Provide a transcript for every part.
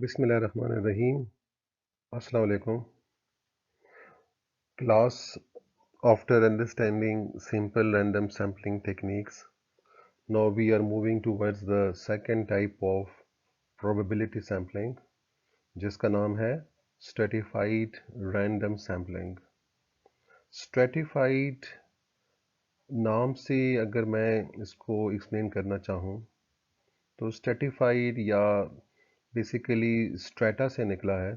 Bismillahirrahmanirrahim. Assalamu alaikum. Class, after understanding simple random sampling techniques, now we are moving towards the second type of probability sampling, जिसका नाम है stratified random sampling. Stratified नाम से अगर मैं इसको explain करना चाहूँ तो stratified या बेसिकली strata से निकला है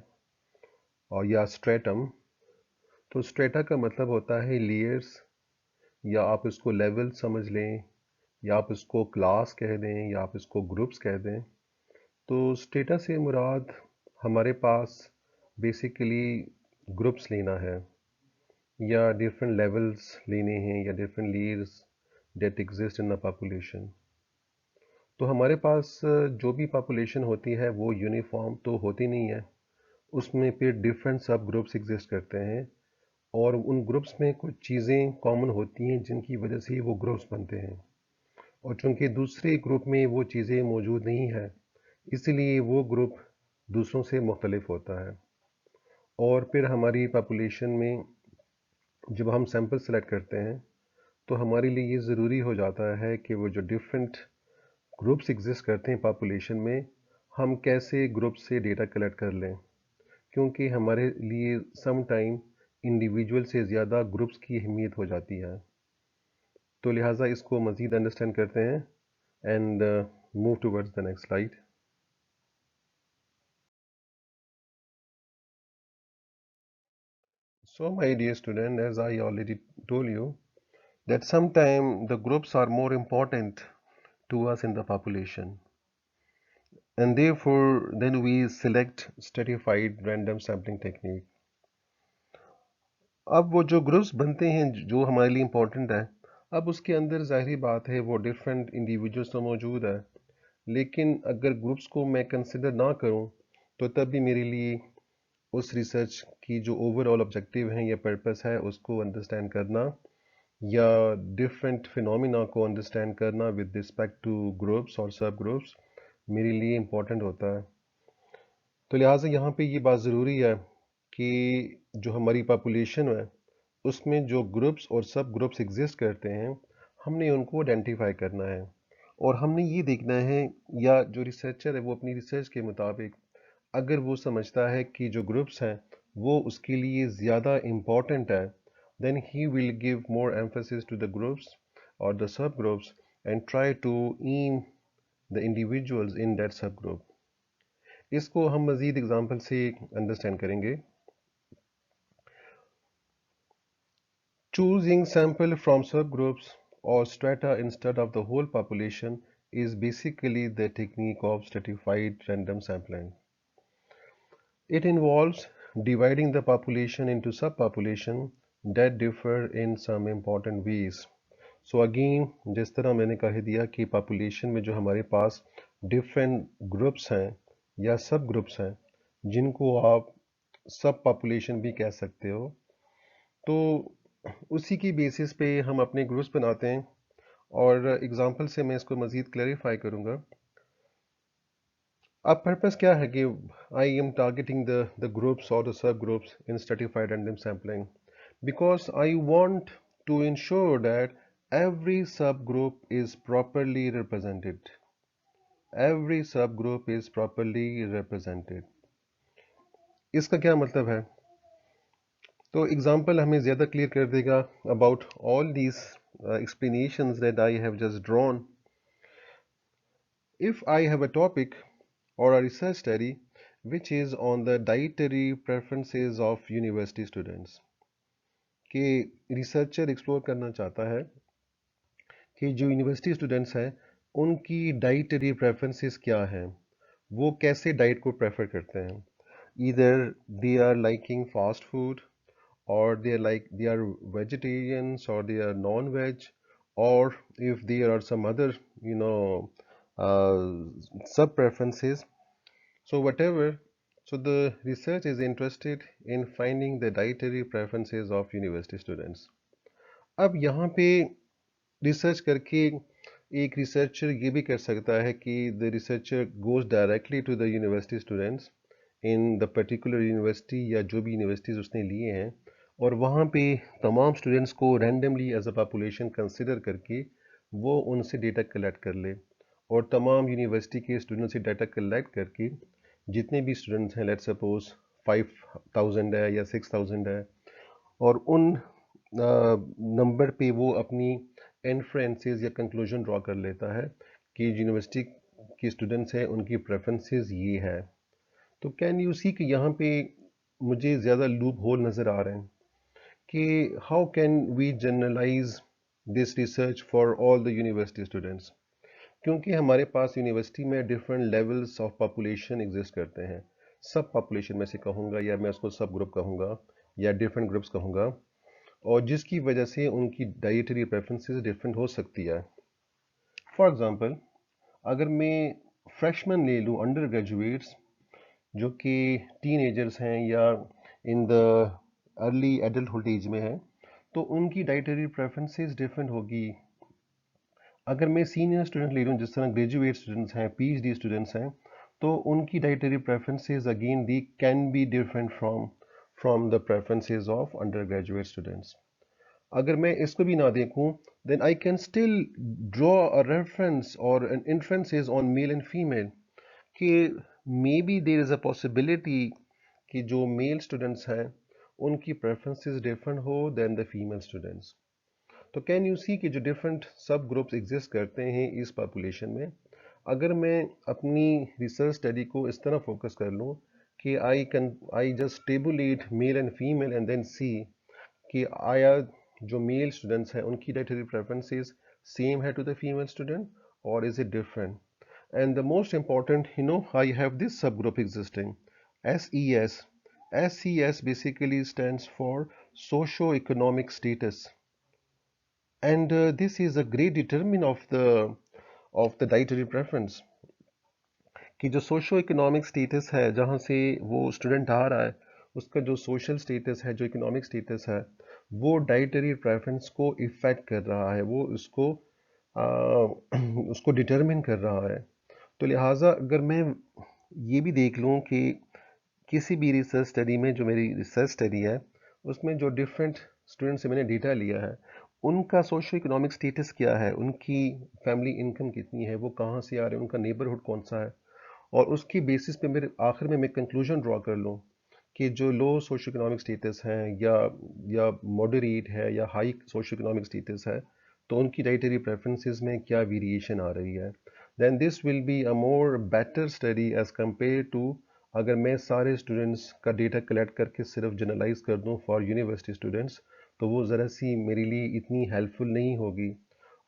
और या stratum. तो स्ट्रेटा का मतलब होता है लेयर्स या आप इसको लेवल समझ लें या आप इसको क्लास कह दें या आप इसको ग्रुप्स कह दें। तो स्टेटा से मुराद हमारे पास बेसिकली ग्रुप्स लेना है या डिफरेंट लेवल्स लेने हैं या different layers that exist in the population. तो हमारे पास जो भी पॉपुलेशन होती है वो यूनिफॉर्म तो होती नहीं है, उसमें फिर डिफरेंट सब ग्रुप्स एग्जिस्ट करते हैं और उन ग्रुप्स में कुछ चीज़ें कॉमन होती हैं जिनकी वजह से वो ग्रुप्स बनते हैं और चूंकि दूसरे ग्रुप में वो चीज़ें मौजूद नहीं है इसलिए वो ग्रुप दूसरों से मुख्तलिफ होता है। और फिर हमारी पॉपुलेशन में जब हम सैंपल सेलेक्ट करते हैं तो हमारे लिए ये ज़रूरी हो जाता है कि वो जो डिफरेंट ग्रुप्स एग्जिस्ट करते हैं पॉपुलेशन में, हम कैसे ग्रुप से डेटा कलेक्ट कर लें, क्योंकि हमारे लिए सम टाइम इंडिविजुअल से ज़्यादा ग्रुप्स की अहमियत हो जाती है। तो लिहाजा इसको मज़ीद अंडरस्टैंड करते हैं and move towards the next slide. So my dear student, as I already told you that sometimes the groups are more important to us in the population and therefore then we select stratified random sampling technique. अब वो जो groups बनते हैं जो हमारे लिए important है, अब उसके अंदर ज़ाहिरी बात है वो डिफरेंट इंडिविजुअल्स तो मौजूद है, लेकिन अगर ग्रुप्स को मैं कंसिडर ना करूं तो तब भी मेरे लिए उस रिसर्च की जो ओवरऑल ऑब्जेक्टिव है या पर्पस है उसको अंडरस्टैंड करना या डिफरेंट फिनोमिना को अंडरस्टैंड करना विद रिस्पेक्ट टू ग्रुप्स और सब ग्रुप्स मेरे लिए इम्पोर्टेंट होता है। तो लिहाजा यहाँ पे ये बात ज़रूरी है कि जो हमारी पॉपुलेशन है उसमें जो ग्रुप्स और सब ग्रुप्स एग्जिस्ट करते हैं हमने उनको आइडेंटिफाई करना है और हमने ये देखना है या जो रिसर्चर है वो अपनी रिसर्च के मुताबिक अगर वो समझता है कि जो ग्रुप्स हैं वो उसके लिए ज़्यादा इम्पॉर्टेंट है, then he will give more emphasis to the groups or the subgroups and try to aim the individuals in that subgroup. इसको हम मज़ीद एग्जांपल से अंडरस्टैंड करेंगे. Choosing sample from subgroups or strata instead of the whole population is basically the technique of stratified random sampling. It involves dividing the population into subpopulation that differ in some important ways. So again, जिस तरह मैंने कह दिया कि population में जो हमारे पास different groups हैं या सब ग्रुप्स हैं जिनको आप सब पॉपुलेशन भी कह सकते हो, तो उसी की बेसिस पे हम अपने ग्रुप्स बनाते हैं और एग्जांपल से मैं इसको मज़ीद क्लैरिफाई करूँगा. अब पर्पस क्या है कि I am targeting the groups और the sub groups in stratified random sampling because I want to ensure that every subgroup is properly represented. Every subgroup is properly represented. इसका क्या मतलब है? तो एग्जाम्पल हमें ज़्यादा क्लियर कर देगा about all these explanations that I have just drawn. If I have a topic or a research study which is on the dietary preferences of university students, कि रिसर्चर एक्सप्लोर करना चाहता है कि जो यूनिवर्सिटी स्टूडेंट्स हैं उनकी dietary preferences क्या हैं, वो कैसे डाइट को प्रेफर करते हैं. Either they are liking fast food और दे आर वेजिटेरियंस और दे आर नॉन वेज और if there are some other you know sub preferences. So whatever, so the research is interested in finding the dietary preferences of university students. अब यहाँ पे research करके एक researcher ये भी कर सकता है कि the researcher goes directly to the university students in the particular university या जो भी यूनिवर्सिटीज़ उसने लिए हैं, और वहाँ पे तमाम स्टूडेंट्स को randomly as a population consider करके वो उनसे डेटा कलेक्ट कर ले, और तमाम यूनिवर्सिटी के स्टूडेंट्स से डाटा कलेक्ट करके जितने भी स्टूडेंट्स हैं, लेट्स सपोज 5000 है या 6000 है, और उन नंबर पे वो अपनी इन्फ्रेंसेस या कंक्लूजन ड्रॉ कर लेता है कि यूनिवर्सिटी के स्टूडेंट्स हैं उनकी प्रेफरेंसेस ये है। तो कैन यू सी कि यहाँ पे मुझे ज़्यादा लूप होल नज़र आ रहे हैं कि how can we generalize this research for all the university students, क्योंकि हमारे पास यूनिवर्सिटी में different levels of population exist करते हैं। सब पॉपुलेशन में से कहूँगा या मैं उसको सब ग्रुप कहूँगा या डिफरेंट ग्रुप्स कहूँगा, और जिसकी वजह से उनकी डाइटरी प्रेफरेंसेस डिफरेंट हो सकती है। फॉर एग्जांपल, अगर मैं फ्रेशमैन ले लूँ, अंडर ग्रेजुएट्स जो कि टीनेजर्स हैं या in the early adulthood age में हैं, तो उनकी डाइटरी प्रेफरेंसेस डिफरेंट होगी। अगर मैं सीनियर स्टूडेंट ले लूँ, जिस तरह ग्रेजुएट स्टूडेंट्स हैं, पीएचडी स्टूडेंट्स हैं, तो उनकी dietary preferences again the can be different from the preferences of under graduate students. अगर मैं इसको भी ना देखूं, then I can still draw a reference or an inferences on male and female कि maybe there is a possibility कि जो male students हैं उनकी प्रेफरेंसेस डिफरेंट हो देन द फीमेल स्टूडेंट्स। तो कैन यू सी कि जो डिफरेंट सब ग्रुप्स एग्जिस्ट करते हैं इस पॉपुलेशन में, अगर मैं अपनी रिसर्च स्टडी को इस तरह फोकस कर लूँ कि I just tabulate male and female and then see कि आया जो मेल स्टूडेंट्स हैं उनकी डाइटरी प्रेफरेंसेस सेम है to the female student or is it different. And the most important, I have this subgroup existing, SES. SES basically stands for socio-economic status, and this is a great determinant of the dietary preference कि जो socio economic status है जहाँ से वो student आ रहा है, उसका जो सोशल स्टेटस है, जो इकोनॉमिक स्टेटस है, वो डाइटरी प्रेफरेंस को इफेक्ट कर रहा है, वो उसको उसको डिटरमिन कर रहा है। तो लिहाजा अगर मैं ये भी देख लूँ कि किसी भी रिसर्च स्टडी में, जो मेरी रिसर्च स्टडी है उसमें जो डिफरेंट स्टूडेंट से मैंने डेटा लिया है, उनका सोशो इकोनॉमिक स्टेटस क्या है, उनकी फैमिली इनकम कितनी है, वो कहाँ से आ रहे हैं, उनका नेबरहुड कौन सा है, और उसकी बेसिस पे मेरे आखिर में मैं कंक्लूजन ड्रॉ कर लूँ कि जो लो सोशो इकोनॉमिक स्टेटस हैं या मॉडरेट है या हाई सोशो इकोनॉमिक स्टेटस है, तो उनकी डाइटरी प्रेफरेंसेस में क्या वेरिएशन आ रही है, then this will be a more better study as compare to अगर मैं सारे स्टूडेंट्स का डेटा कलेक्ट करके सिर्फ जनरलाइज कर दूं फॉर यूनिवर्सिटी स्टूडेंट्स, तो वो ज़रा सी मेरे लिए इतनी हेल्पफुल नहीं होगी।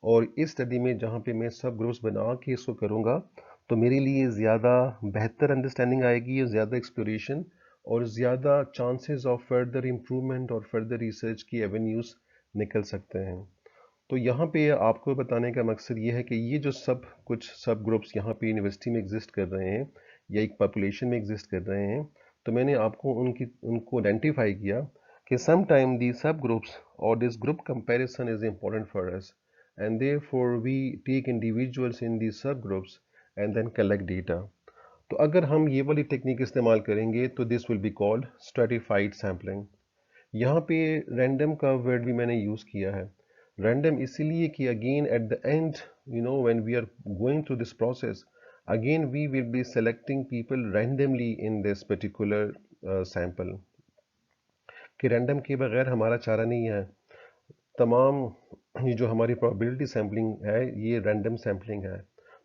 और इस स्टडी में जहाँ पे मैं सब ग्रुप्स बना के इसको करूँगा, तो मेरे लिए ज़्यादा बेहतर अंडरस्टैंडिंग आएगी, ज़्यादा एक्सप्लोरेशन और ज़्यादा चांसेस ऑफ फर्दर इम्प्रूवमेंट और फर्दर रिसर्च की एवेन्यूज़ निकल सकते हैं। तो यहाँ पे आपको बताने का मकसद ये है कि ये जो सब कुछ सब ग्रुप्स यहाँ पे यूनिवर्सिटी में एग्जिस्ट कर रहे हैं या एक पॉपुलेशन में एग्जिस्ट कर रहे हैं, तो मैंने आपको उनको आइडेंटिफाई किया कि सम टाइम दी सब ग्रुप्स और this group comparison is important for us, and therefore we take individuals in the sub groups and then collect data. तो अगर हम ये वाली टेक्निक इस्तेमाल करेंगे तो this will be called stratified sampling. यहाँ पे रैंडम का वर्ड भी मैंने यूज़ किया है। रैंडम इसीलिए कि again at the end, when we are going through this process, again we will be selecting people randomly in this particular sample, कि रैंडम के बगैर हमारा चारा नहीं है। तमाम ये जो हमारी प्रोबेबिलिटी सैम्पलिंग है, ये रैंडम सैम्पलिंग है,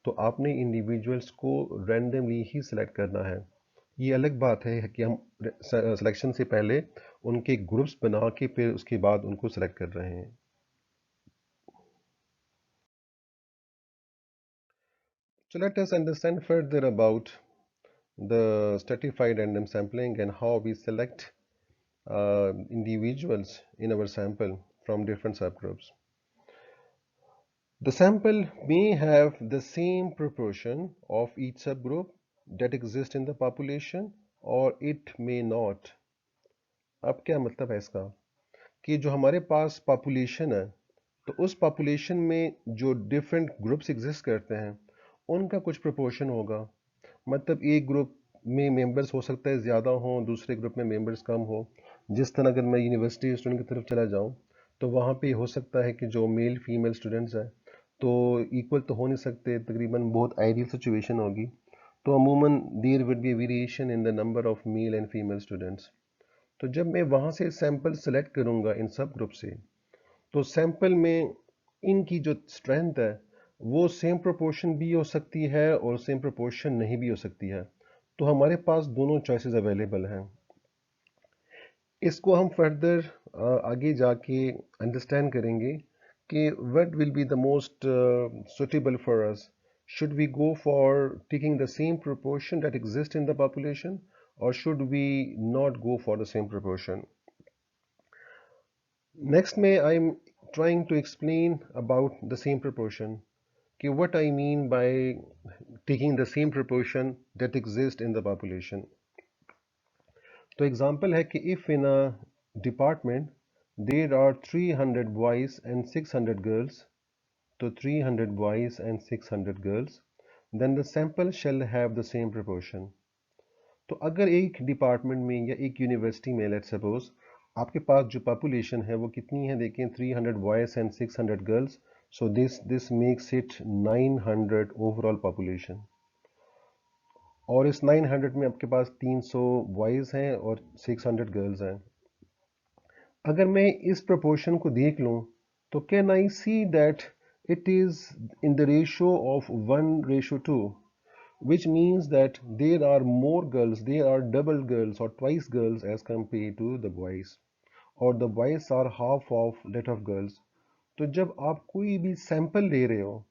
तो आपने इंडिविजुअल्स को रैंडमली ही सिलेक्ट करना है। ये अलग बात है कि हम सिलेक्शन से पहले उनके ग्रुप्स बना के फिर उसके बाद उनको सिलेक्ट कर रहे हैं। So let us understand further about the stratified random sampling and how we select individuals in our sample from different subgroups. The sample may have the same proportion of each subgroup that exists in the population or it may not. अब क्या मतलब है इसका कि जो हमारे पास population है तो उस पॉपुलेशन में जो डिफरेंट ग्रुप्स एग्जिस्ट करते हैं उनका कुछ प्रोपोर्शन होगा। मतलब एक ग्रुप में मेंबर्स हो सकता है ज़्यादा हो, दूसरे ग्रुप में मेंबर्स कम हो। जिस तरह अगर मैं यूनिवर्सिटी स्टूडेंट की तरफ चला जाऊँ तो वहाँ पे हो सकता है कि जो मेल फीमेल स्टूडेंट्स हैं तो इक्वल तो हो नहीं सकते, तकरीबन बहुत आइडियल सिचुएशन होगी। तो अमूमन there would be variation in the number of male and female students. तो जब मैं वहाँ से सैंपल सेलेक्ट करूँगा इन सब ग्रुप से, तो सैंपल में इनकी जो स्ट्रेंथ है वो सेम प्रोपोर्शन भी हो सकती है और सेम प्रोपोर्शन नहीं भी हो सकती है। तो हमारे पास दोनों चॉइसेस अवेलेबल हैं। इसको हम फर्दर आगे जाके अंडरस्टैंड करेंगे कि what will be the most suitable for us. Should we go for taking the same proportion that exist in the population or should we not go for the same proportion. Next, may I'm trying to explain about the same proportion. Okay, what I mean by taking the same proportion that exists in the population. तो example है कि if in a department there are 300 boys and 600 girls, तो 300 boys and 600 girls, then the sample shall have the same proportion. तो अगर एक department में या एक यूनिवर्सिटी में लेट्स सपोज आपके पास जो पॉपुलेशन है वो कितनी है, देखें 300 boys and 600 girls, so this makes it 900 overall population. और इस 900 में आपके पास 300 बॉयज हैं और 600 गर्ल्स हैं। अगर मैं इस प्रोपोर्शन को देख लूँ तो can I see that it is in the ratio of 1:2, which means that there are more girls, there are double girls or twice girls as compared to the boys, or the boys are half of that of girls. तो जब आप कोई भी sample ले रहे हो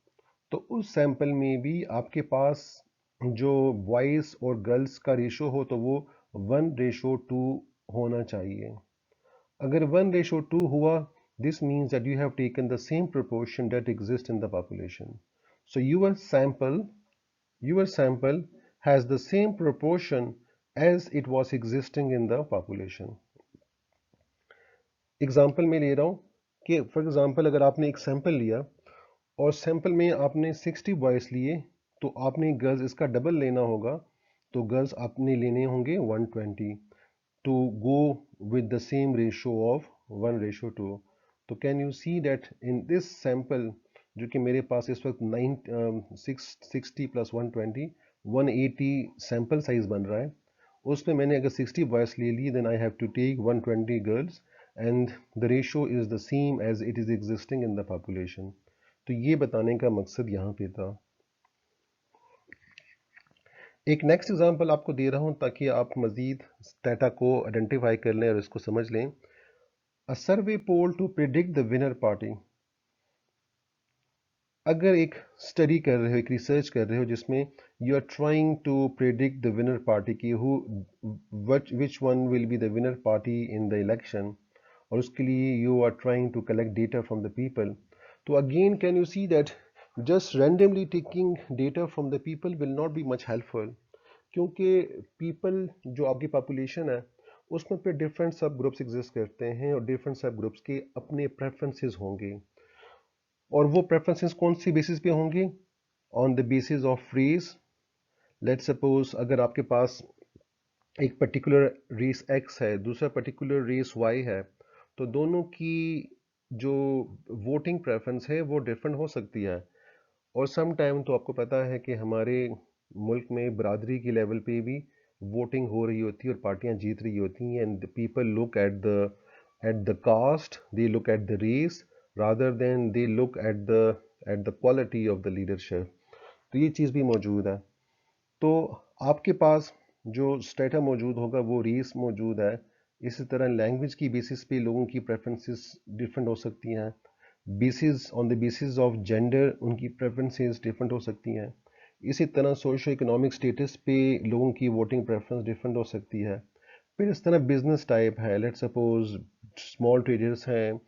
तो उस सैंपल में भी आपके पास जो बॉयज और गर्ल्स का रेशो हो तो वो 1:2 होना चाहिए। अगर 1:2 हुआ, this means that you have taken the same proportion that exists in the population. So your sample has the same proportion as it was existing in the population. Example में ले रहा हूँ कि फॉर एग्जाम्पल अगर आपने एक sample लिया और सैंपल में आपने 60 बॉयज लिए तो आपने गर्ल्स इसका डबल लेना होगा, तो गर्ल्स आपने लेने होंगे 120 to go with the same ratio of 1:2। तो can you see that in this sample जो कि मेरे पास इस वक्त 60 प्लस 120 180 सैंपल साइज बन रहा है, उसमें मैंने अगर 60 बॉयज ले ली then I have to take 120 girls and the ratio is the same as it is existing in the population. तो ये बताने का मकसद यहाँ पे था। एक नेक्स्ट एग्जांपल आपको दे रहा हूँ ताकि आप मजीद डाटा को आइडेंटिफाई कर लें और इसको समझ लें। A survey poll to predict the winner party. अगर एक स्टडी कर रहे हो, एक रिसर्च कर रहे हो जिसमें you are trying to predict the winner party की who which one will be the winner party in the election, और उसके लिए you are trying to collect data from the people, तो again can you see that just randomly taking data from the people will not be much helpful, क्योंकि people जो आपकी population है उसमें पे डिफरेंट सब ग्रुप्स एग्जिस्ट करते हैं और डिफरेंट सब ग्रुप्स के अपने प्रेफरेंसेस होंगे। और वो प्रेफरेंसेस कौन सी बेसिस पे होंगी? On the basis of race. Let's suppose अगर आपके पास एक पर्टिकुलर रेस एक्स है, दूसरा पर्टिकुलर रेस वाई है, तो दोनों की जो वोटिंग प्रेफरेंस है वो डिफरेंट हो सकती है। और सम टाइम तो आपको पता है कि हमारे मुल्क में बरादरी के लेवल पे भी वोटिंग हो रही होती है और पार्टियां जीत रही होती हैं, and people look at the caste, they look at the race rather than they look at the quality of the leadership. तो ये चीज़ भी मौजूद है। तो आपके पास जो स्टेटा मौजूद होगा वो रेस मौजूद है। इसी तरह लैंग्वेज की बेसिस पे लोगों की प्रेफरेंसेस डिफरेंट हो सकती हैं। On the basis of gender उनकी प्रेफरेंसेस डिफरेंट हो सकती हैं। इसी तरह सोशो इकोनॉमिक स्टेटस पे लोगों की वोटिंग प्रेफरेंस डिफरेंट हो सकती है। फिर इस तरह बिजनेस टाइप है, लेट्स सपोज स्मॉल ट्रेडर्स हैं,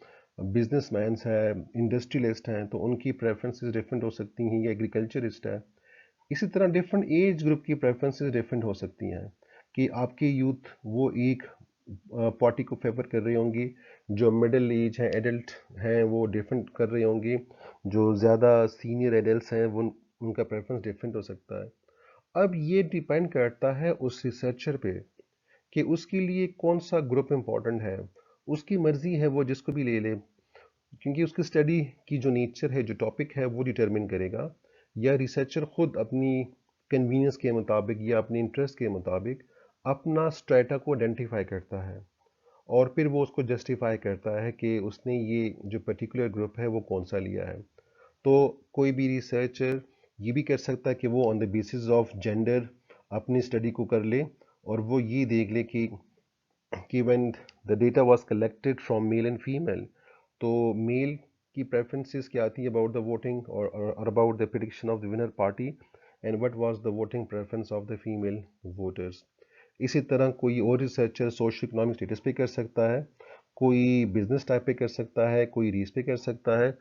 बिजनेसमैन्स हैं, इंडस्ट्रियलिस्ट हैं, तो उनकी प्रेफरेंसेस डिफरेंट हो सकती हैं, या एग्रीकल्चरिस्ट है। इसी तरह डिफरेंट एज ग्रुप की प्रेफरेंसेस डिफरेंट हो सकती हैं कि आपके यूथ वो एक पार्टी को फेवर कर रही होंगी, जो मिडिल एज हैं, एडल्ट हैं, वो डिफरेंट कर रही होंगी। जो ज़्यादा सीनियर एडल्ट्स हैं वो उनका प्रेफरेंस डिफरेंट हो सकता है। अब ये डिपेंड करता है उस रिसर्चर पे कि उसके लिए कौन सा ग्रुप इम्पोर्टेंट है। उसकी मर्जी है, वो जिसको भी ले ले, क्योंकि उसकी स्टडी की जो नेचर है, जो टॉपिक है, वो डिटरमिन करेगा। या रिसर्चर खुद अपनी कन्वीनियंस के मुताबिक या अपने इंटरेस्ट के मुताबिक अपना स्ट्रेटा को आइडेंटिफाई करता है और फिर वो उसको जस्टिफाई करता है कि उसने ये जो पर्टिकुलर ग्रुप है वो कौन सा लिया है। तो कोई भी रिसर्चर ये भी कर सकता है कि वो on the basis of gender अपनी स्टडी को कर ले और वो ये देख ले कि when the data was collected from mail and female, तो मेल की प्रेफरेंसेस क्या आती है अबाउट द वोटिंग और about the prediction of the winner party, and what was the voting preference of the female voters. इसी तरह कोई और रिसर्चर सोशल इकोनॉमिक स्टेटस पे कर सकता है, कोई बिजनेस टाइप पे कर सकता है, कोई रीस पे कर सकता है,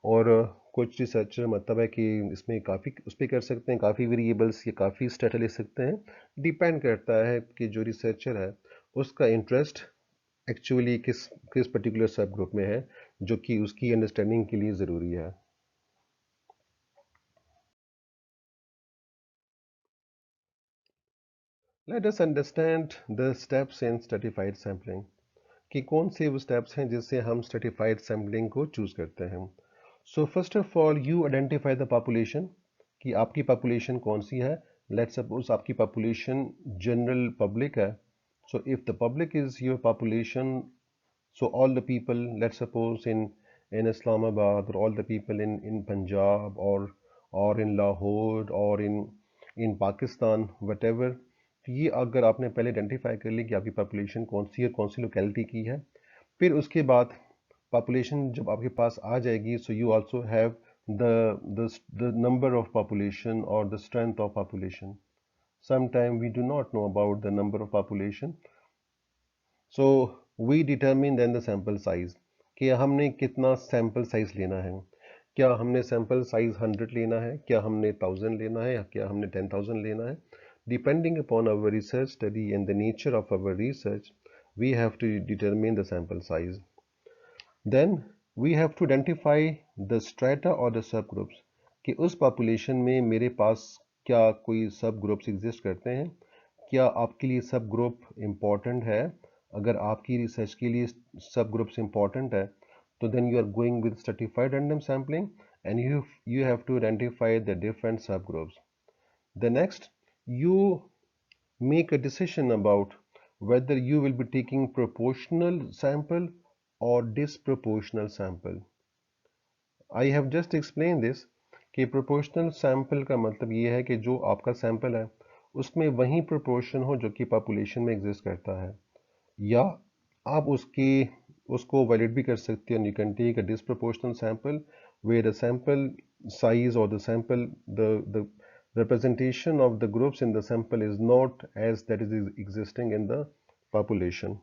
और कुछ रिसर्चर मतलब है कि इसमें काफ़ी उस पे कर सकते हैं, काफ़ी वेरिएबल्स या काफ़ी स्टेटा ले सकते हैं। डिपेंड करता है कि जो रिसर्चर है उसका इंटरेस्ट एक्चुअली किस किस पर्टिकुलर सब ग्रुप में है, जो कि उसकी अंडरस्टैंडिंग के लिए ज़रूरी है। Late us understand the steps in stratified sampling, कि कौन से वो स्टेप्स हैं जिससे हम स्ट्रेटिफाइड सैम्पलिंग को चूज करते हैं। So first of all you identify the population, कि आपकी पॉपुलेशन कौन सी है। लेट्स सपोज आपकी पॉपुलेशन जनरल पब्लिक है। So if the public is your population, so all the people, let's suppose in Islamabad, or all the people in Punjab, or in Lahore, or in Pakistan, whatever, तो ये अगर आपने पहले identify कर ली कि आपकी population कौन सी है, कौन सी लोकेलिटी की है, फिर उसके बाद पॉपुलेशन जब आपके पास आ जाएगी, so you also have the number of population और the strength of population. sometime we do not know about the number of population, so we determine then the sample size, कि हमने कितना सैम्पल साइज लेना है। क्या हमने sample size 100 लेना है, क्या हमने 1000 लेना है, या क्या हमने 10,000 लेना है। Depending upon our research study and the nature of our research, we have to determine the sample size. Then we have to identify the strata or the subgroups, कि उस पॉपुलेशन में मेरे पास क्या कोई सब ग्रुप्स एग्जिस्ट करते हैं। क्या आपके लिए सब ग्रुप इम्पॉर्टेंट है? अगर आपकी रिसर्च के लिए सब ग्रुप्स इम्पॉर्टेंट है, तो then you are going with stratified random sampling and you have to identify the different subgroups. The next, you make a decision about whether you will be taking proportional sample or disproportional sample. I have just explained this कि proportional sample का मतलब ये है कि जो आपका sample है उसमें वही प्रोपोर्शन हो जो कि पॉपुलेशन में एग्जिस्ट करता है, या आप उसको वैलिड भी कर सकते हो। You can take a disproportional sample where the sample size और the sample the representation of the groups in the sample is not as that is existing in the population.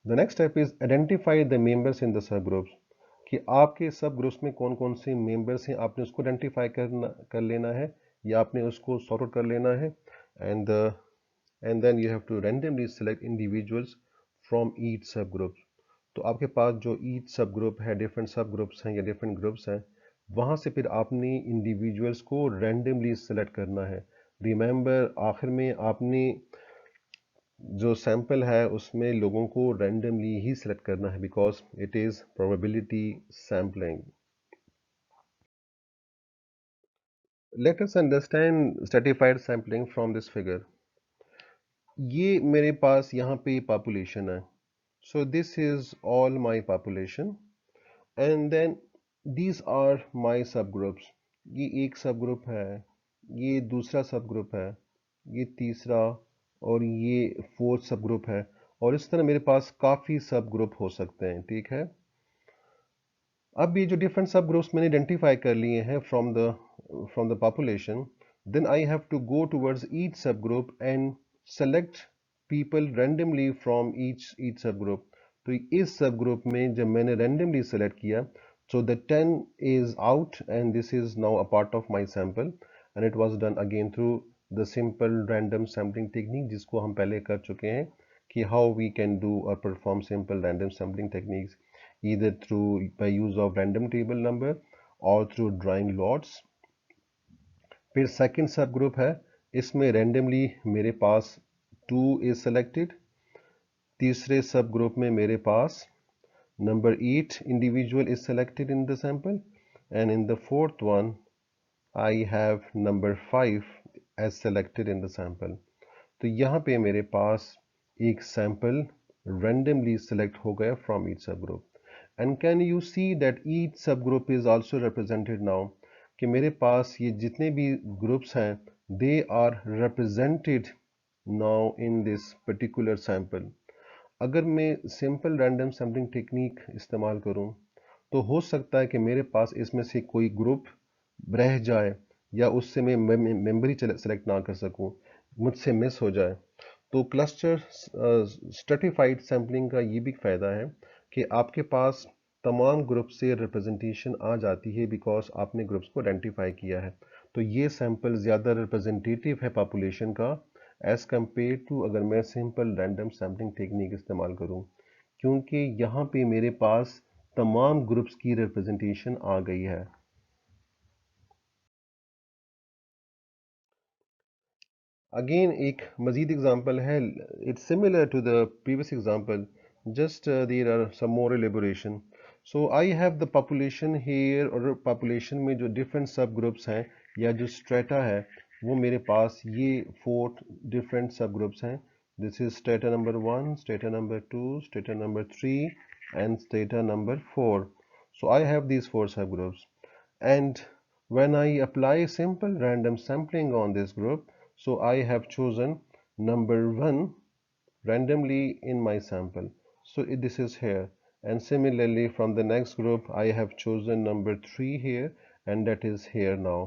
The next step is identify the members in the subgroups, कि आपके सब groups में कौन कौन से members हैं, आपने उसको आइडेंटिफाई कर लेना है या आपने उसको सॉर्ट आउट कर लेना है। And and then you have to randomly select individuals from each sub group. तो आपके पास जो ईच सब ग्रुप है, डिफरेंट सब ग्रुप्स हैं या डिफरेंट ग्रुप्स हैं, वहाँ से फिर आपने इंडिविजुअल्स को रैंडमली सेलेक्ट करना है। रिमेंबर, आखिर में आपने जो सैंपल है उसमें लोगों को रैंडमली ही सिलेक्ट करना है, because it is probability sampling. Let us understand stratified sampling from this figure. ये मेरे पास यहाँ पे पॉपुलेशन है। So this is all my population, and then these are my sub groups. ये एक सब ग्रुप है, ये दूसरा सब ग्रुप है, ये तीसरा, और ये फोर्थ सब ग्रुप है। और इस तरह मेरे पास काफ़ी सब ग्रुप हो सकते हैं, ठीक है। अब ये जो डिफरेंट सब ग्रुप्स मैंने आइडेंटिफाई कर लिए हैं from the population, then I have to go towards each sub group and select people randomly from each sub group. तो इस सब ग्रुप में जब मैंने रैंडमली सेलेक्ट किया, so the 10 is out and this is now a part of my sample, and it was done again through the simple random sampling technique जिसको हम पहले कर चुके हैं कि how we can do or perform simple random sampling techniques either through by use of random table number or through drawing lots. फिर second सब group है, इसमें randomly मेरे पास 2 is selected. तीसरे सब ग्रुप में मेरे पास number 8 individual is selected in the sample, and in the fourth one I have number 5 as selected in the sample. तो यहाँ पे मेरे पास एक सैंपल randomly select हो गया from each subgroup. And can you see that each subgroup is also represented now? कि मेरे पास ये जितने भी ग्रुप्स हैं they are represented now in this particular sample. अगर मैं सिंपल रैंडम सैम्पलिंग टेक्निक इस्तेमाल करूं तो हो सकता है कि मेरे पास इसमें से कोई ग्रुप रह जाए या उससे मैं मेमोरी सेलेक्ट ना कर सकूं, मुझसे मिस हो जाए। तो क्लस्टर स्ट्रेटिफाइड सैम्पलिंग का ये भी फ़ायदा है कि आपके पास तमाम ग्रुप से रिप्रेजेंटेशन आ जाती है बिकॉज आपने ग्रुप्स को आइडेंटिफाई किया है। तो ये सैंपल ज़्यादा रिप्रेजेंटेटिव है पॉपुलेशन का एज़ कम्पेयर टू अगर मैं सिंपल रैंडम सैम्पलिंग टेक्निक इस्तेमाल करूं, क्योंकि यहाँ पे मेरे पास तमाम ग्रुप्स की रिप्रेजेंटेशन आ गई है। अगेन एक मजीद एग्जांपल है, it's similar to the previous example, just there are some more elaboration. So I have the population here, और पॉपुलेशन में जो डिफरेंट सब ग्रुप्स हैं या जो स्ट्रेटा है वो मेरे पास ये 4 डिफरेंट सब ग्रुप्स हैं। This is strata number 1, strata number 2, strata number 3 and strata number 4. So I have these 4 subgroups, and when I apply simple random sampling on this group, so I have chosen number 1 randomly in my sample. So this is here, and similarly from the next group I have chosen number 3 here, and that is here now.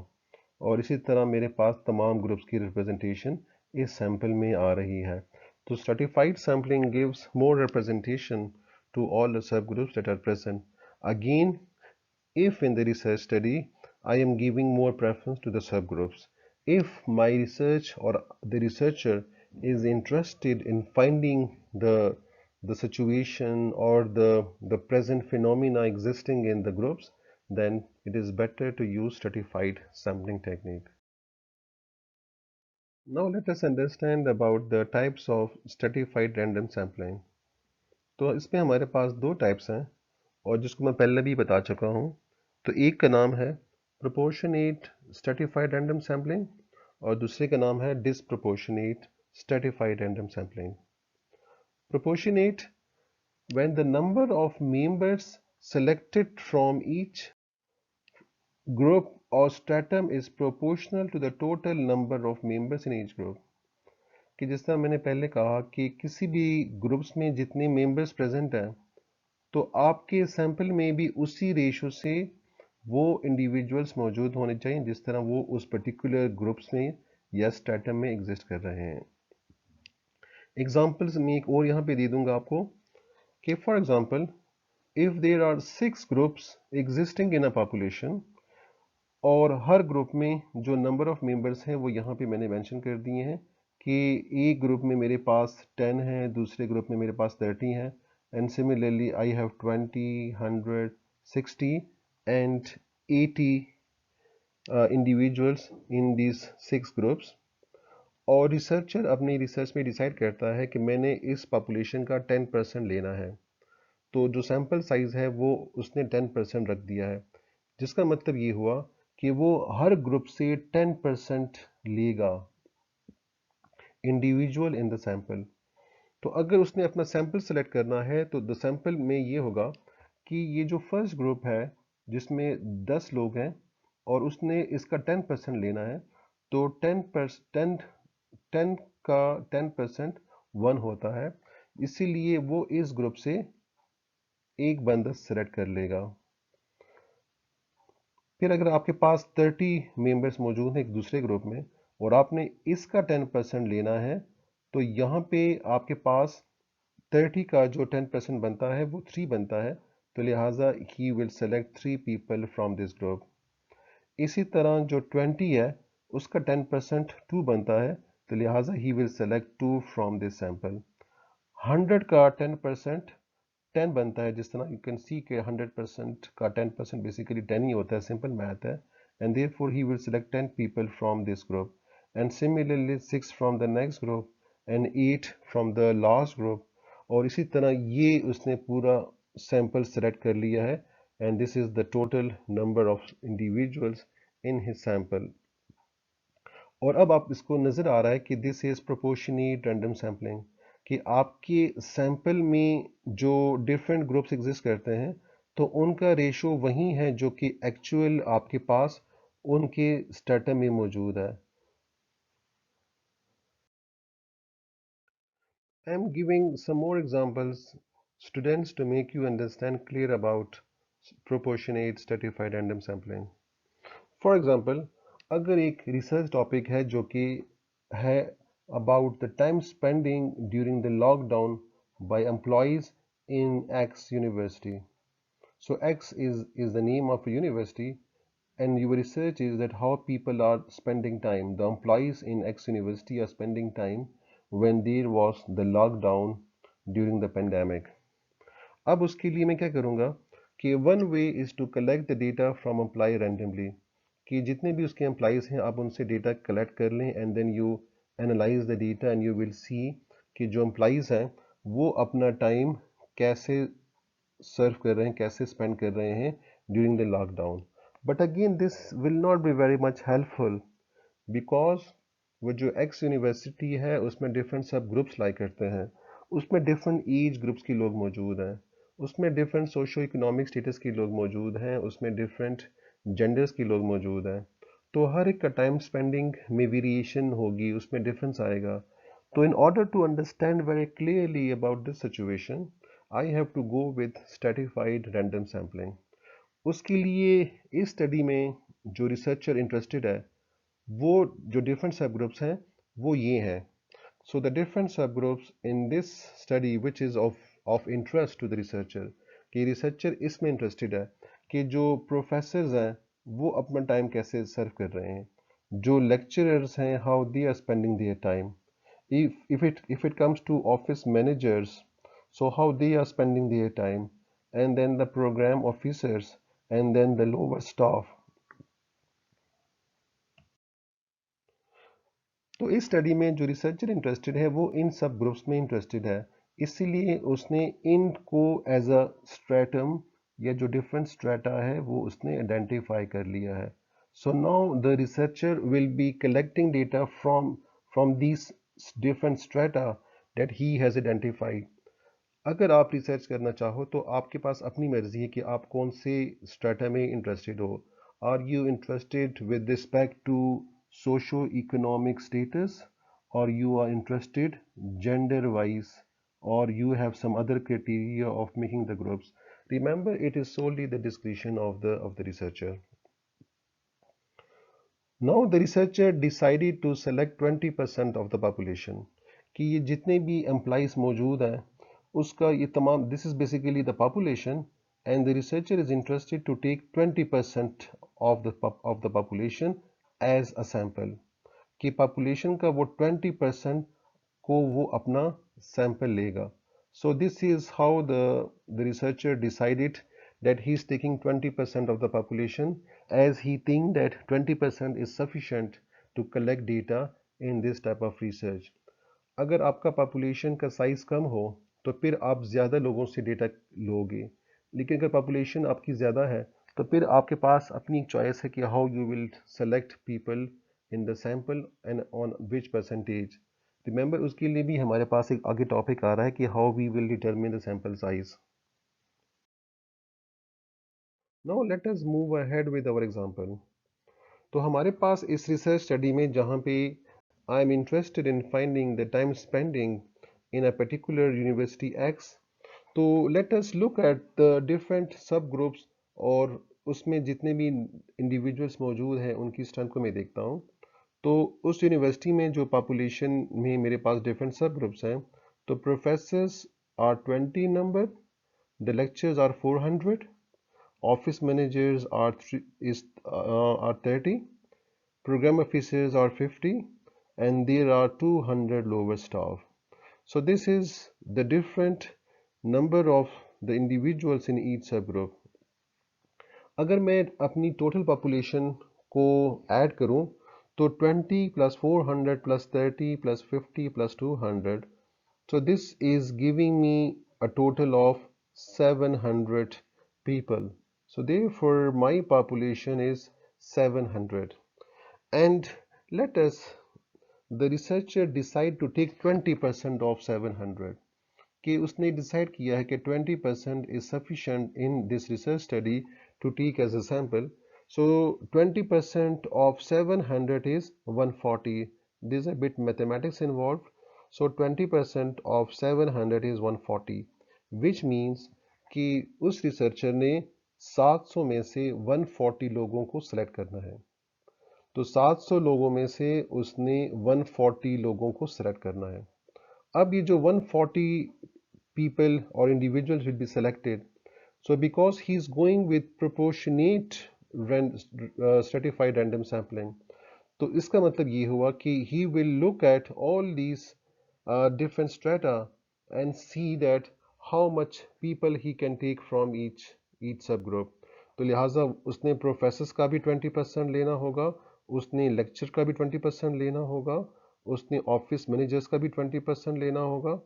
और इसी तरह मेरे पास तमाम groups की representation इस sample में आ रही है। तो stratified sampling gives more representation to all the subgroups that are present. Again, if in the research study I am giving more preference to the subgroups, if my research or the researcher is interested in finding the situation or the present phenomena existing in the groups, then it is better to use stratified sampling technique. Now let us understand about the types of stratified random sampling. तो इसमें हमारे पास 2 types हैं और जिसको मैं पहले भी बता चुका हूँ। तो एक का नाम है प्रोपोर्शनेट स्ट्रेटिफाइड रैंडम सैम्पलिंग और दूसरे का नाम है disproportionate stratified random sampling. Proportionate, when the number of members selected from each group or stratum is proportional to the total number of members in each group. कि जिस तरह मैंने पहले कहा कि किसी भी ग्रुप्स में जितने मेंबर्स प्रेजेंट हैं तो आपके सैंपल में भी उसी रेशो से वो इंडिविजुअल्स मौजूद होने चाहिए जिस तरह वो उस पर्टिकुलर ग्रुप्स में या स्ट्रेटम में एग्जिस्ट कर रहे हैं। एग्जांपल्स में एक और यहाँ पे दे दूंगा आपको कि for example if there are 6 groups existing in a population और हर ग्रुप में जो नंबर ऑफ मेंबर्स हैं वो यहाँ पे मैंने मेंशन कर दिए हैं कि एक ग्रुप में मेरे पास 10 है, दूसरे ग्रुप में मेरे पास 30 है, and similarly I have 20, 100, 60 and 80 individuals in these 6 groups. और रिसर्चर अपनी रिसर्च में डिसाइड करता है कि मैंने इस पॉपुलेशन का 10% लेना है, तो जो सैंपल साइज है वो उसने 10% रख दिया है, जिसका मतलब ये हुआ कि वो हर ग्रुप से 10% लेगा इंडिविजुअल इन द सैंपल। तो अगर उसने अपना सैंपल सेलेक्ट करना है तो द सैंपल में ये होगा कि ये जो फर्स्ट ग्रुप है जिसमें 10 लोग हैं और उसने इसका 10% लेना है, तो 10 का 10% 1 होता है, इसीलिए वो इस ग्रुप से एक बंदा सेलेक्ट कर लेगा। फिर अगर आपके पास 30 मेंबर्स मौजूद हैं एक दूसरे ग्रुप में और आपने इसका 10% लेना है, तो यहाँ पे आपके पास 30 का जो 10% बनता है वो 3 बनता है, तो लिहाजा he will select 3 people from this group. इसी तरह जो 20 है उसका 10% 2 बनता है, तो लिहाजा he will select 2 from this sample. 100 का 10% 10 बनता है, जिस तरह यू कैन सी के 100% का 10% बेसिकली 10 ही होता है, सिंपल मैथ है. And therefore he will select 10 people from this group, and similarly 6 from the next group and 8 from the last group. और इसी तरह ये उसने पूरा सैंपल सेलेक्ट कर लिया है, and this is the total number of individuals in his sample. और अब आप इसको नज़र आ रहा है कि this is proportionate random sampling, कि आपके सैंपल में जो डिफरेंट ग्रुप्स एग्जिस्ट करते हैं तो उनका रेशो वही है जो कि एक्चुअल आपके पास उनके स्टेटम में मौजूद है. I am giving some more examples students to make you understand clear about proportionate stratified random sampling. For example, अगर एक रिसर्च टॉपिक है जो कि है about the time spending during the lockdown by employees in X university. So X is the name of a university, and your research is that how people are spending time. The employees in X university are spending time when there was the lockdown during the pandemic. अब उसके लिए मैं क्या करूँगा कि one way is to collect the data from employ randomly, कि जितने भी उसके एम्प्लॉयज़ हैं आप उनसे डेटा कलेक्ट कर लें, and then you analyze the data and you will see कि जो एम्प्लॉयज़ हैं वो अपना टाइम कैसे सर्व कर रहे हैं, कैसे स्पेंड कर रहे हैं during the lockdown. But again this will not be very much helpful, because वो जो एक्स यूनिवर्सिटी है उसमें डिफरेंट सब ग्रुप्स लाई करते हैं, उसमें डिफरेंट एज ग्रुप्स के लोग मौजूद हैं, उसमें डिफरेंट सोशो इकोनॉमिक स्टेटस के लोग मौजूद हैं, उसमें डिफरेंट जेंडर्स के लोग मौजूद हैं. तो हर एक का टाइम स्पेंडिंग में वेरिएशन होगी, उसमें डिफरेंस आएगा. तो in order to understand very clearly about this situation, I have to go with stratified random sampling. उसके लिए इस स्टडी में जो रिसर्चर इंटरेस्टेड है वो जो डिफरेंट सब ग्रुप्स हैं वो ये हैं. So the different sub groups in this study which is of interest to the researcher, कि रिसर्चर इसमें इंटरेस्टेड है कि जो प्रोफेसर्स हैं वो अपना टाइम कैसे सर्व कर रहे हैं, जो लेक्चरर्स हैं how they are spending their time, if it comes to office managers, so how they are spending their time, and then the program officers, and then the lower staff. तो इस study में जो researcher interested है वो इन सब groups में interested है, इसीलिए उसने इनको एज अ स्ट्रेटम या जो डिफरेंट स्ट्रेटा है वो उसने आइडेंटिफाई कर लिया है. So now the researcher will be collecting data from these different strata that he has identified. अगर आप रिसर्च करना चाहो तो आपके पास अपनी मर्जी है कि आप कौन से स्ट्रेटा में इंटरेस्टेड हो. Are you interested with respect to socio economic status, or you are interested gender wise, or you have some other criteria of making the groups. Remember, it is solely the discretion of the researcher. Now the researcher decided to select 20% of the population, कि ये जितने भी employees मौजूद हैं उसका ये तमाम, this is basically the population, and the researcher is interested to take 20% of the population as a sample, कि पॉपुलेशन का वो 20% को वो अपना सैंपल लेगा. So this is how the researcher decided that he is taking 20% of the population, as he think that 20% is sufficient to collect data in this type of research. अगर आपका population का size कम हो तो फिर आप ज़्यादा लोगों से डेटा लोगे, लेकिन अगर पॉपुलेशन आपकी ज़्यादा है तो फिर आपके पास अपनी एक चॉइस है कि how you will select people in the sample and on which percentage. Remember, उसके लिए भी हमारे पास एक आगे टॉपिक आ रहा है कि how we will determine the sample size. Now let us move ahead with our example. तो हमारे पास इस रिसर्च स्टडी में जहाँ पे I am interested in finding the time spending in a particular university X, तो let us look at the different sub groups, और उसमें जितने भी इंडिविजुअल्स मौजूद हैं उनकी स्ट्रेंथ को मैं देखता हूँ. तो उस यूनिवर्सिटी में जो पॉपुलेशन में मेरे पास डिफरेंट सब ग्रुप्स हैं, तो professors are 20 number, the lecturers are 400, office managers are 30, program officers are 50, and there are 200 lower staff. So this is the different number of the individuals in each subgroup. अगर मैं अपनी total population को add करूं तो 20 plus 400 plus 30 plus 50 plus 200, so this is giving me a total of 700 people. So therefore my population is 700. And let us, the researcher decide to take 20% of 700, कि उसने decide किया है कि 20% is sufficient in this research study to take as a sample. So 20% of 700 is 140. There's a bit mathematics involved. So 20% of 700 is 140, which means कि उस researcher ने 700 में से 140 लोगों को सिलेक्ट करना है. तो 700 लोगों में से उसने 140 लोगों को सिलेक्ट करना है. अब ये जो 140 people or individuals will be selected, so because he is going with proportionate stratified random sampling, तो इसका मतलब ये हुआ कि he will look at all these different strata and see that how much people he can take from each subgroup. तो लिहाजा उसने professors का भी 20% लेना होगा, उसने लेक्चर का भी 20% लेना होगा, उसने ऑफिस मैनेजर्स का भी 20% लेना होगा,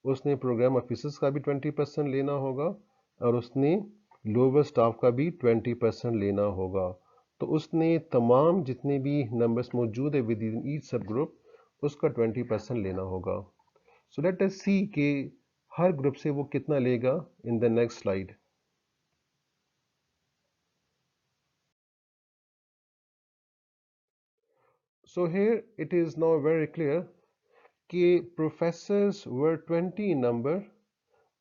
उसने प्रोग्राम ऑफिसर्स का भी 20% लेना होगा, और उसने लोअर स्टाफ का भी 20% लेना होगा. तो उसने तमाम जितने भी नंबर्स मौजूद है with in each sub group उसका 20% लेना होगा. सो लेट अस सी कि हर ग्रुप से वो कितना लेगा in the next slide. So here it is now very clear कि professors were 20 in number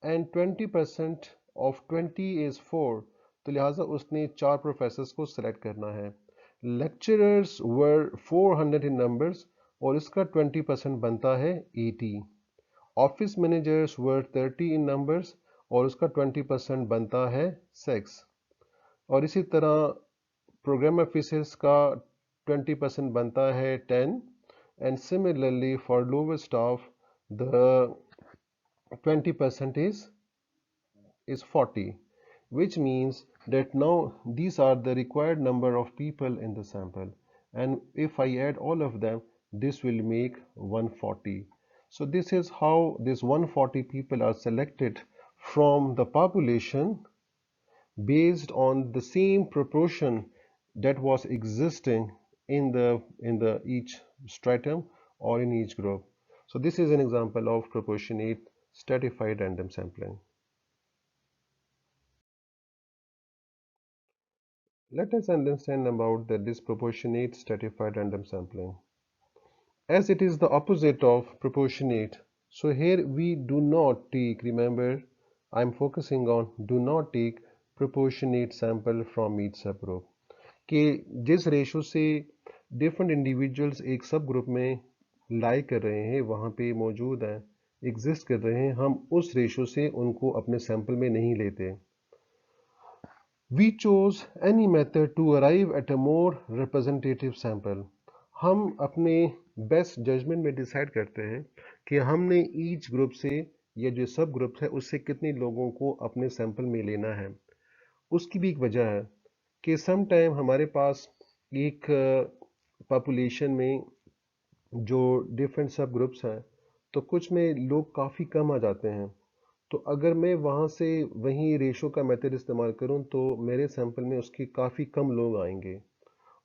and 20% of 20 is 4, तो लिहाजा उसने 4 प्रोफेसर्स को सिलेक्ट करना है. लेक्चरर्स वर 400 इन नंबर्स और इसका 20% बनता है 80. ऑफिस मैनेजर्स वर 30 इन नंबर्स और उसका 20% बनता है 6. और इसी तरह प्रोग्राम ऑफिसर्स का 20% बनता है 10. and similarly for lower staff the 20% is 40, which means that now these are the required number of people in the sample, and if I add all of them this will make 140. So this is how these 140 people are selected from the population based on the same proportion that was existing in the each stratum or in each group. So this is an example of proportionate stratified random sampling. Let us understand about the disproportionate stratified random sampling. As it is the opposite of proportionate, so here we do not take, remember I am focusing on do not take proportionate sample from each subgroup, कि जिस ratio से different individuals एक सब group में लाई कर रहे हैं, वहाँ पे मौजूद हैं, एग्जिस्ट कर रहे हैं, हम उस रेशो से उनको अपने सैंपल में नहीं लेते. We choose any method to arrive at a more representative sample. हम अपने बेस्ट जजमेंट में डिसाइड करते हैं कि हमने ईच ग्रुप से या जो सब ग्रुप है उससे कितने लोगों को अपने सैंपल में लेना है. उसकी भी एक वजह है कि सम टाइम हमारे पास एक पॉपुलेशन में जो डिफरेंट सब ग्रुप्स हैं तो कुछ में लोग काफ़ी कम आ जाते हैं. तो अगर मैं वहाँ से वही रेशो का मेथड इस्तेमाल करूँ तो मेरे सैंपल में उसके काफ़ी कम लोग आएंगे,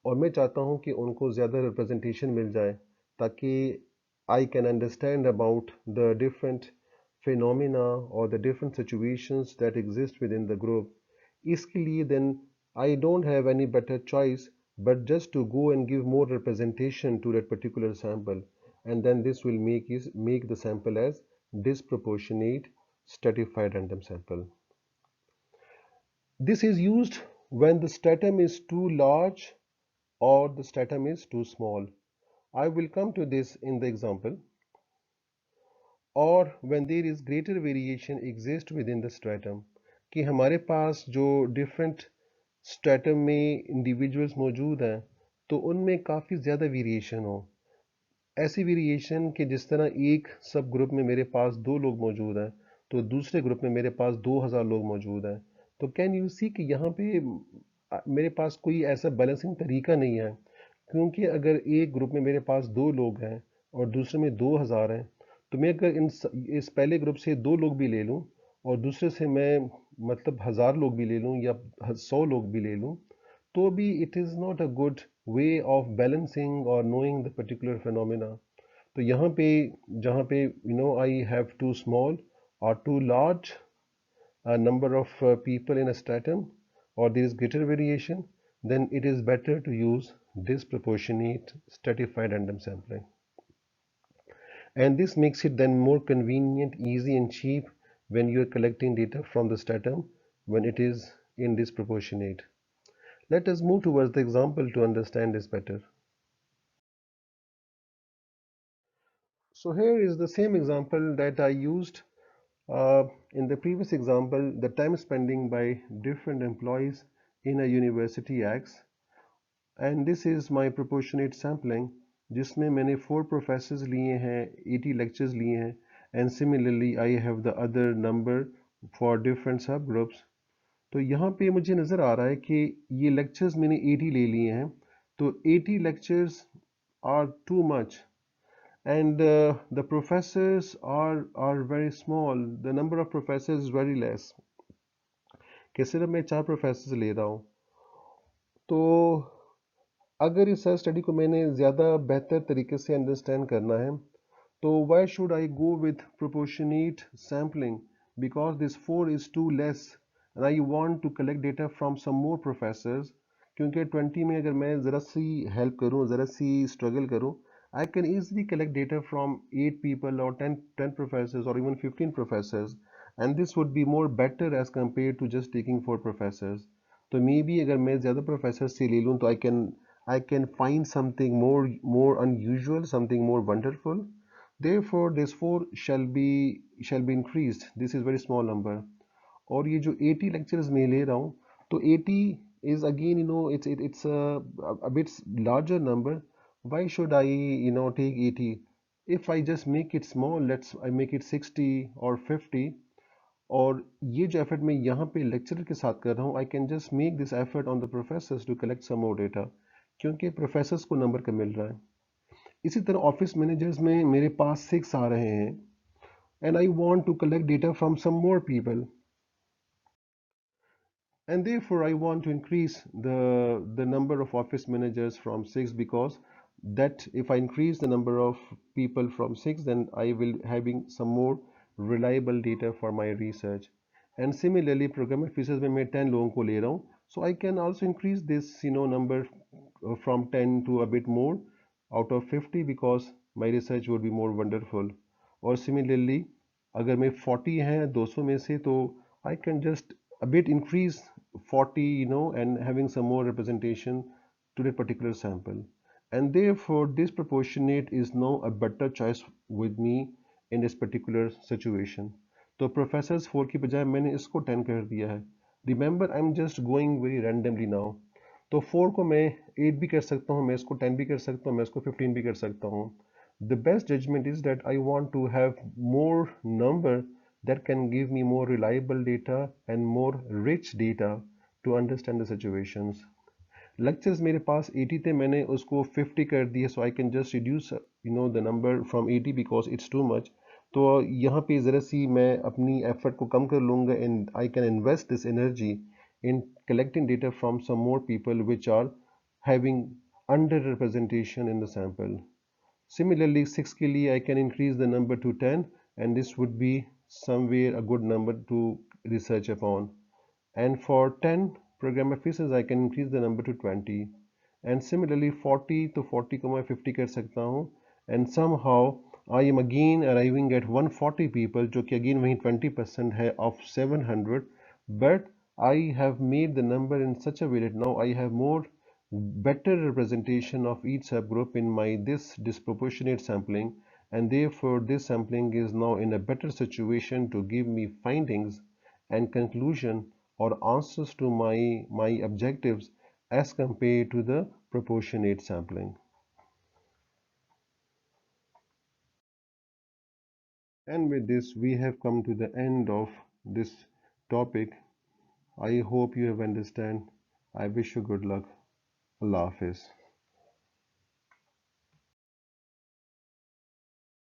और मैं चाहता हूँ कि उनको ज़्यादा रिप्रेजेंटेशन मिल जाए ताकि I can understand about the different phenomena और the different situations that exist within the group. इसके लिए then I don't have any better choice but just to go and give more representation to that particular sample, and then this will make the sample as disproportionate stratified random sample. This is used when the stratum is too large or the stratum is too small. I will come to this in the example. Or when there is greater variation exist within the stratum, कि हमारे पास जो different stratum में individuals मौजूद हैं तो उनमें काफ़ी ज़्यादा वेरिएशन हो. ऐसी वेरिएशन कि जिस तरह एक सब ग्रुप में मेरे पास 2 लोग मौजूद हैं तो दूसरे ग्रुप में मेरे पास 2000 लोग मौजूद हैं। तो कैन यू सी कि यहाँ पे मेरे पास कोई ऐसा बैलेंसिंग तरीका नहीं है, क्योंकि अगर एक ग्रुप में मेरे पास 2 लोग हैं और दूसरे में 2000 हैं, तो मैं अगर इस पहले ग्रुप से 2 लोग भी ले लूँ और दूसरे से मैं मतलब 1000 लोग भी ले लूँ या 100 लोग भी ले लूँ, तो भी it is not a good way of balancing और नोइंग द पर्टिकुलर फिनोमिना। तो यहाँ पे जहाँ पे आई हैव टू स्मॉल और too large number of people in a stratum, or there is greater variation, then it is better to use disproportionate stratified random sampling. And this makes it then more convenient, easy and cheap when you are collecting data from the stratum when it is in disproportionate. Let us move towards the example to understand this better. So here is the same example that I used in the previous example, the time spending by different employees in a university X, and this is my proportionate sampling जिसमें मैंने 4 professors लिए हैं, 80 lectures लिए हैं, and similarly I have the other number for different sub groups. तो यहाँ पे मुझे नज़र आ रहा है कि ये लेक्चर्स मैंने 80 ले लिए हैं, तो 80 lecturers are too much, and the professors are very small, the number of professors is very less, कि सिर्फ मैं 4 प्रोफेसर्स ले रहा हूँ। तो अगर इस स्टडी को मैंने ज़्यादा बेहतर तरीके से अंडरस्टैंड करना है, तो why should I go with proportionate sampling? Because this 4 is too less and I want to collect data from some more professors, क्योंकि 20 में अगर मैं ज़रा सी हेल्प करूँ, ज़रा सी स्ट्रगल करूँ, I can easily collect data from 8 people or 10 professors or even 15 professors, and this would be more better as compared to just taking 4 professors. तो may be अगर मैं ज़्यादा प्रोफेसर से ले लूँ तो I can find something more unusual, something more wonderful. Therefore this 4 shall be increased. This is very small number. और ये जो 80 lectures मैं ले रहा हूँ, तो 80 is again it's a bit larger number. Why should I take 80? If I just make it small, I make it 60 or 50, और ये जो एफर्ट मैं यहाँ पे लेक्चरर के साथ कर रहा हूँ, I can just make this effort on the professors to collect some more data, क्योंकि प्रोफेसर्स को नंबर कम मिल रहा है। इसी तरह ऑफिस मैनेजर्स में मेरे पास 6 आ रहे हैं, and I want to collect data from some more people, and therefore I want to increase the number of office managers from 6, because that if I increase the number of people from 6, then I will having some more reliable data for my research. And similarly program officers में मैं 10 लोगों को ले रहा हूँ, so I can also increase this number from 10 to a bit more out of 50, because my research would be more wonderful. और similarly अगर मैं 40 हैं 200 में से, तो I can just a bit increase 40, and having some more representation to that particular sample. And therefore disproportionate is now a better choice with me in this particular situation. तो professors 4 की बजाय मैंने इसको 10 कर दिया है। Remember I am just going very randomly now. तो 4 को मैं 8 भी कर सकता हूँ, मैं इसको 10 भी कर सकता हूँ, मैं इसको 15 भी कर सकता हूँ। The best judgment is that I want to have more number that can give me more reliable data and more rich data to understand the situations. Lectures मेरे पास 80 थे, मैंने उसको 50 कर दिया, so I can just reduce the number from 80 because it's too much. तो यहाँ पे ज़रा सी मैं अपनी एफर्ट को कम कर लूँगा, and I can invest this energy in collecting data from some more people which are having underrepresentation in the sample. Similarly 6 के लिए I can increase the number to 10, and this would be somewhere a good number to research upon. And for 10 program officers I can increase the number to 20, and similarly 40 तो 40 को मैं 50 कर सकता हूँ, and somehow I am again arriving at 140 people, जो कि again वही 20% है of 700, but I have made the number in such a way that now I have more better representation of each subgroup in my this disproportionate sampling, and therefore this sampling is now in a better situation to give me findings and conclusion or answers to my objectives as compared to the proportionate sampling. And with this, we have come to the end of this topic. I hope you have understand. I wish you good luck. Allah Hafiz.